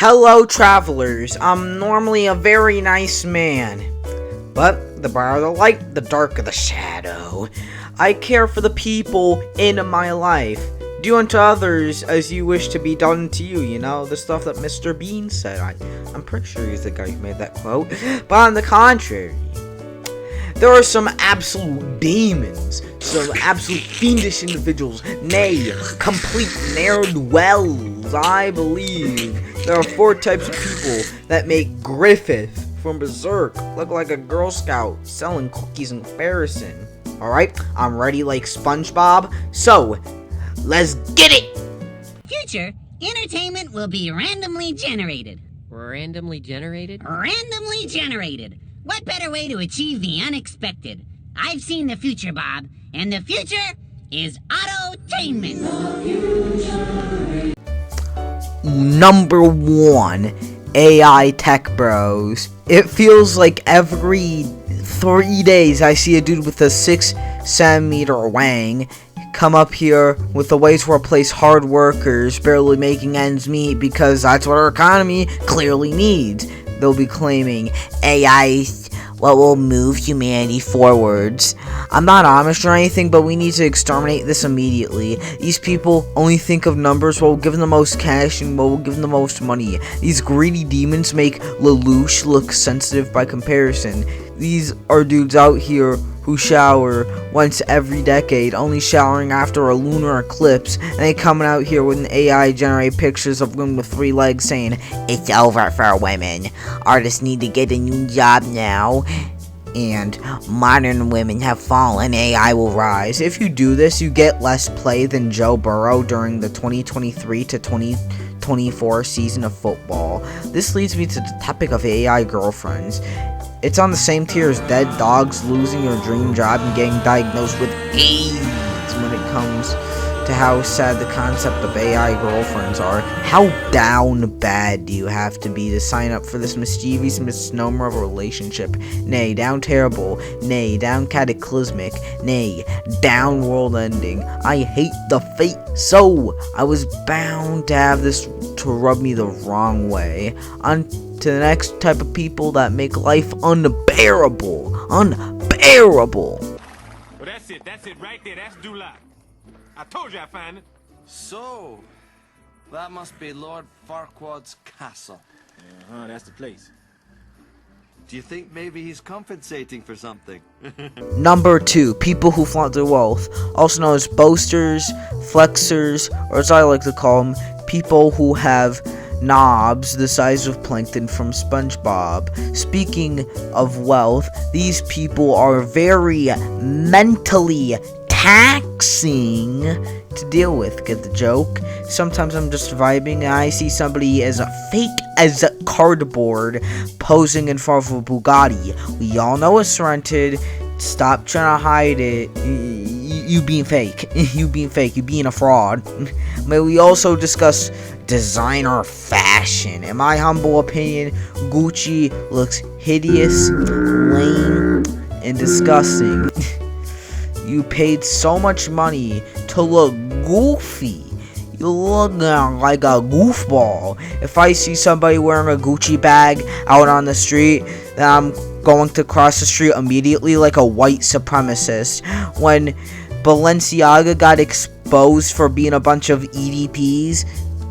Hello, travelers. I'm normally a very nice man, but the brighter the light, the darker the shadow. I care for the people in my life. Do unto others as you wish to be done to you, you know, the stuff that Mr. Bean said. I'm pretty sure he's the guy who made that quote. But on the contrary, there are some absolute demons, some absolute fiendish individuals, nay, complete ne'er-do-wells. I believe there are 4 types of people that make Griffith from Berserk look like a Girl Scout selling cookies in comparison. Alright, I'm ready like SpongeBob, so let's get it! Future entertainment will be randomly generated. Randomly generated? Randomly generated. What better way to achieve the unexpected? I've seen the future, Bob, and the future is autotainment. Number 1, AI tech bros. It feels like every 3 days I see a dude with a 6-centimeter wang come up here with a way to replace hard workers barely making ends meet because that's what our economy clearly needs. They'll be claiming AI what will move humanity forwards. I'm not Amish or anything, but we need to exterminate this immediately. These people only think of numbers, what will give them the most cash and what will give them the most money. These greedy demons make Lelouch look sensitive by comparison. These are dudes out here who shower once every decade, only showering after a lunar eclipse, and they coming out here with an AI generate pictures of women with 3 legs saying, "It's over for women. Artists need to get a new job now. And modern women have fallen, AI will rise." If you do this, you get less play than Joe Burrow during the 2023 to 2024 season of football. This leads me to the topic of AI girlfriends. It's on the same tier as dead dogs losing your dream job and getting diagnosed with AIDS when it comes to how sad the concept of AI girlfriends are. How down bad do you have to be to sign up for this mischievous misnomer of a relationship? Nay, down terrible. Nay, down cataclysmic. Nay, down world ending. I hate the fate so. I was bound to have this to rub me the wrong way. On to the next type of people that make life unbearable. Unbearable. Well, that's it right there, that's Dulac. I told you I'd find it. So, that must be Lord Farquaad's castle. That's the place. Do you think maybe he's compensating for something? Number 2, people who flaunt their wealth, also known as boasters, flexers, or as I like to call them, people who have knobs the size of plankton from SpongeBob. Speaking of wealth, these people are very mentally taxing to deal with. Get the joke? Sometimes I'm just vibing and I see somebody as fake as cardboard posing in front of a Bugatti. We all know it's rented. Stop trying to hide it. You being fake. You being fake. You being a fraud. May we also discuss designer fashion. In my humble opinion, Gucci looks hideous, lame, and disgusting. You paid so much money to look goofy. You look like a goofball. If I see somebody wearing a Gucci bag out on the street, then I'm going to cross the street immediately like a white supremacist. When Balenciaga got exposed for being a bunch of EDPs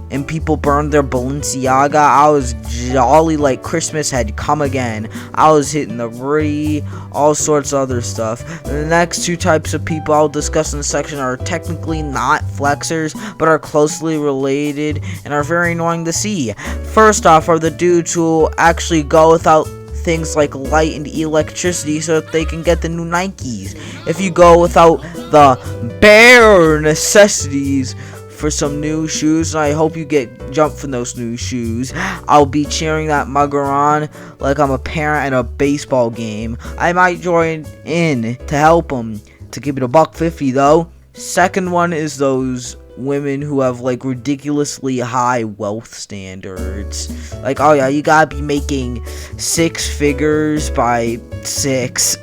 and people burned their Balenciaga, I was jolly like Christmas had come again. I was hitting the brie, all sorts of other stuff. The next 2 types of people I'll discuss in the section are technically not flexers, but are closely related and are very annoying to see. First off are the dudes who actually go without things like light and electricity so that they can get the new Nikes. If you go without the bare necessities for some new shoes, and I hope you get jumped from those new shoes, I'll be cheering that mugger on like I'm a parent at a baseball game. I might join in to help him. To keep it $1.50 though. Second one is those women who have like ridiculously high wealth standards. Like, oh yeah, you gotta be making 6 figures by 6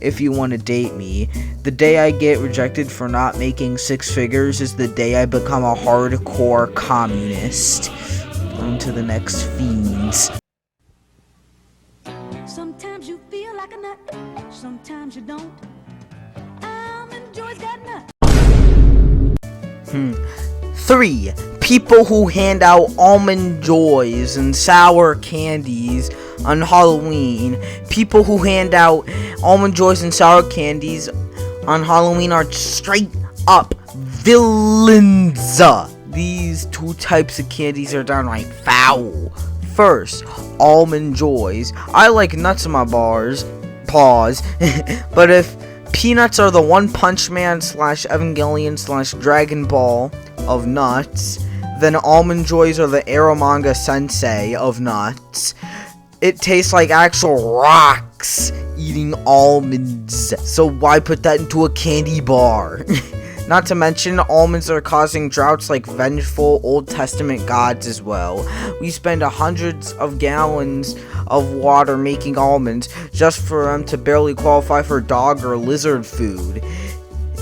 if you want to date me. The day I get rejected for not making 6 figures is the day I become a hardcore communist. on to the next fiends. Sometimes you feel like a nut, sometimes you don't. Almond Joy's got nuts. 3. People who hand out almond joys and sour candies on Halloween. People who hand out almond joys and sour candies on Halloween are straight up villains. These two types of candies are downright foul. First, almond joys. I like nuts in my paws. But if peanuts are the One Punch Man / Evangelion / Dragon Ball of nuts, then almond joys are the Eromanga Sensei of nuts. It tastes like actual rocks eating almonds. So why put that into a candy bar? Not to mention, almonds are causing droughts like vengeful Old Testament gods as well. We spend hundreds of gallons of water making almonds just for them to barely qualify for dog or lizard food.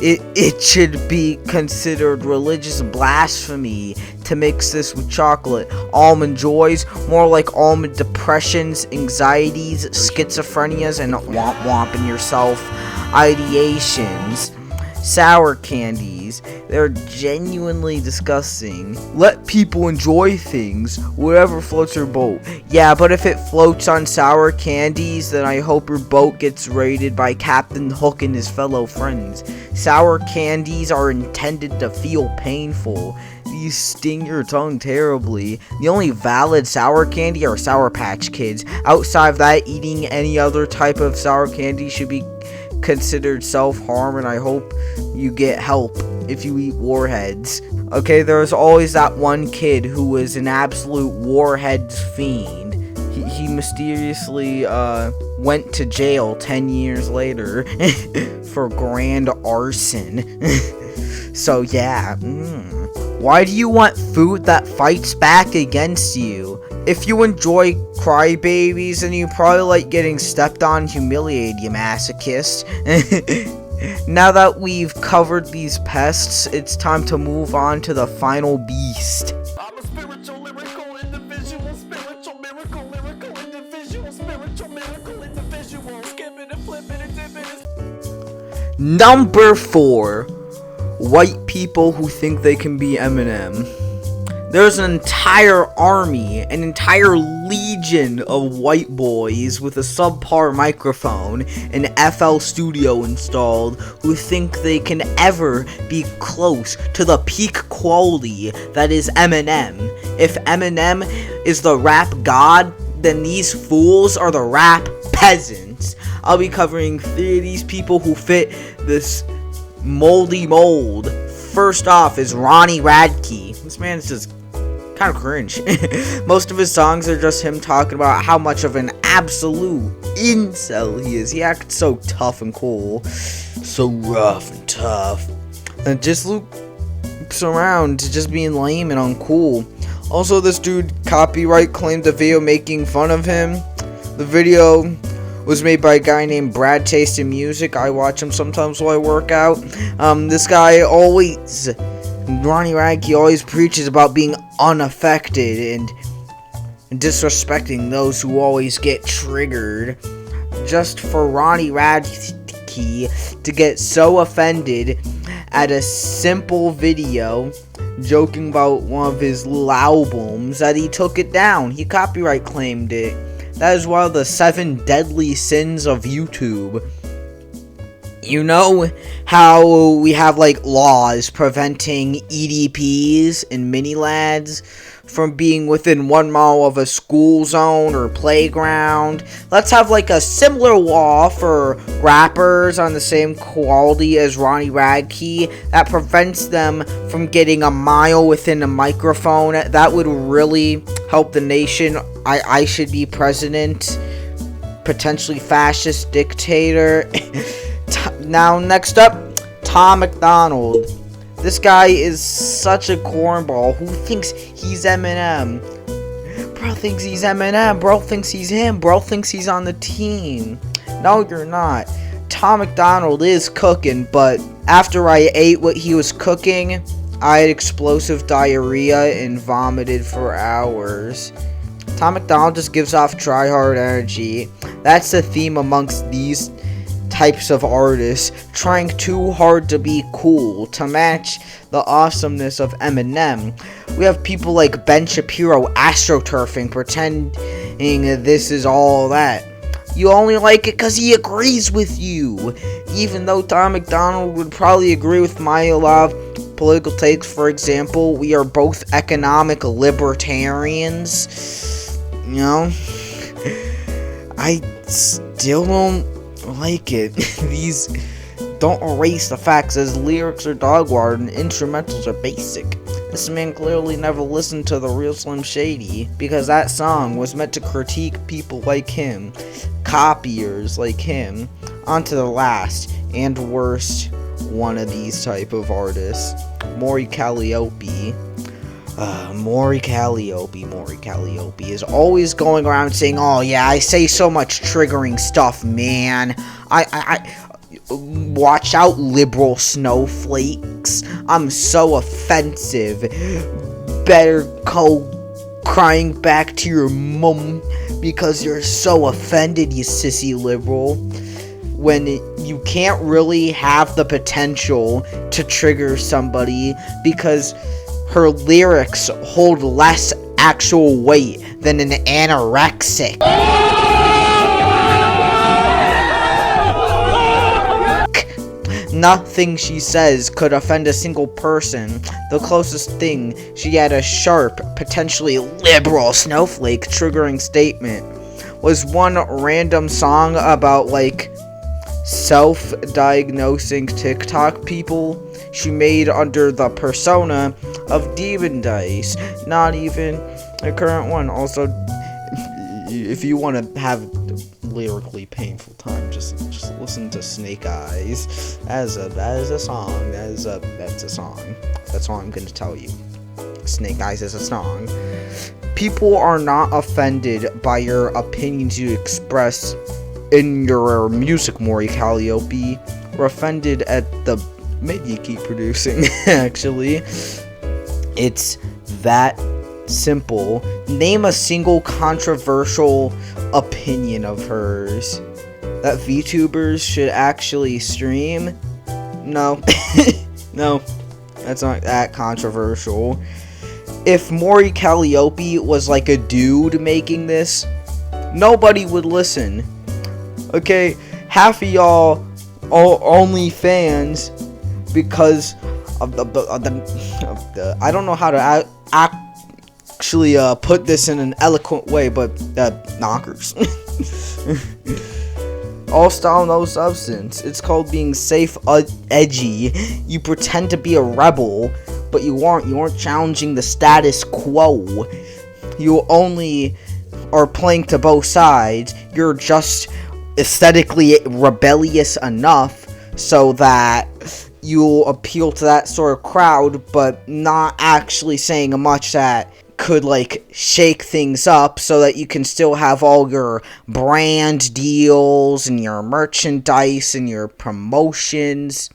It should be considered religious blasphemy to mix this with chocolate. Almond joys, more like almond depressions, anxieties, schizophrenias, and womp-womping yourself ideations. Sour candies, they're genuinely disgusting. Let people enjoy things, whatever floats your boat. Yeah, but if it floats on sour candies, then I hope your boat gets raided by Captain Hook and his fellow friends. Sour candies are intended to feel painful. These sting your tongue terribly. The only valid sour candy are Sour Patch Kids. Outside of that, eating any other type of sour candy should be considered self-harm, and I hope you get help if you eat warheads. Okay, there's always that one kid who is an absolute warheads fiend. He mysteriously went to jail 10 years later for grand arson. So yeah, why do you want food that fights back against you? If you enjoy crybabies, then you probably like getting stepped on and humiliated, you masochist. Now that we've covered these pests, it's time to move on to the final beast. I'm a spiritual, lyrical, individual, spiritual, miracle, lyrical, individual, spiritual, miracle, individual, skipping and flipping and dipping. Number 4. White people who think they can be Eminem. There's an entire army, an entire legion of white boys with a subpar microphone and FL Studio installed who think they can ever be close to the peak quality that is Eminem. If Eminem is the rap god, then these fools are the rap peasants. I'll be covering 3 of these people who fit this moldy mold. First off is Ronnie Radke. This man is just kind of cringe. Most of his songs are just him talking about how much of an absolute incel he is. He acts so tough and cool, so rough and tough, and just loops around to just being lame and uncool. Also, this dude copyright claimed a video making fun of him. The video was made by a guy named Brad Taste in Music. I watch him sometimes while I work out. This guy always, Ronnie Radke always preaches about being unaffected and disrespecting those who always get triggered. Just for Ronnie Radke to get so offended at a simple video joking about one of his little albums that he took it down. He copyright claimed it. That is one of the 7 deadly sins of YouTube. You know how we have like laws preventing EDPs and mini lads from being within 1 mile of a school zone or playground? Let's have like a similar law for rappers on the same quality as Ronnie Radke that prevents them from getting a mile within a microphone. That would really help the nation. I should be president, potentially fascist dictator. Now, next up, Tom MacDonald. This guy is such a cornball. Who thinks he's Eminem? Bro thinks he's Eminem. Bro thinks he's him. Bro thinks he's on the team. No, you're not. Tom MacDonald is cooking, but after I ate what he was cooking, I had explosive diarrhea and vomited for hours. Tom MacDonald just gives off try-hard energy. That's the theme amongst these types of artists, trying too hard to be cool, to match the awesomeness of Eminem. We have people like Ben Shapiro astroturfing, pretending this is all that. You only like it because he agrees with you. Even though Tom MacDonald would probably agree with my lot of political takes, for example, we are both economic libertarians. You know? I still don't like it. These don't erase the facts, as lyrics are dog water and instrumentals are basic. This man clearly never listened to the real Slim Shady, because that song was meant to critique people like him, copiers like him, onto the last and worst one of these type of artists, Maury Calliope. Maury Calliope is always going around saying, "Oh yeah, I say so much triggering stuff, man. I watch out, liberal snowflakes. I'm so offensive. Better go crying back to your mum because you're so offended, you sissy liberal." When you can't really have the potential to trigger somebody because her lyrics hold less actual weight than an anorexic. Nothing she says could offend a single person. The closest thing, she had a sharp, potentially liberal snowflake triggering statement, was one random song about, like, self-diagnosing TikTok people she made under the persona of Demon Dice. Not even a current one. Also, if you want to have lyrically painful time, just listen to Snake Eyes as a song. That's a song. That's all I'm gonna tell you. Snake Eyes is a song. People are not offended by your opinions you express in your music, Maury Calliope. We're offended at the mid you keep producing. Actually, it's that simple. Name a single controversial opinion of hers that VTubers should actually stream. No. No, that's not that controversial. If Maury Calliope was like a dude making this, nobody would listen. Okay, half of y'all are only fans because of the I don't know how to actually put this in an eloquent way, but knockers. All style, no substance. It's called being safe, edgy. You pretend to be a rebel, but you aren't. You aren't challenging the status quo. You only are playing to both sides. You're just aesthetically rebellious enough so that you appeal to that sort of crowd, but not actually saying much that could, like, shake things up so that you can still have all your brand deals and your merchandise and your promotions.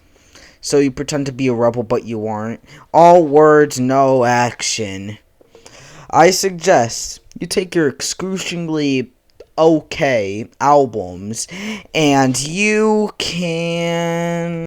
So you pretend to be a rebel, but you aren't. All words, no action. I suggest you take your excruciatingly okay albums and you can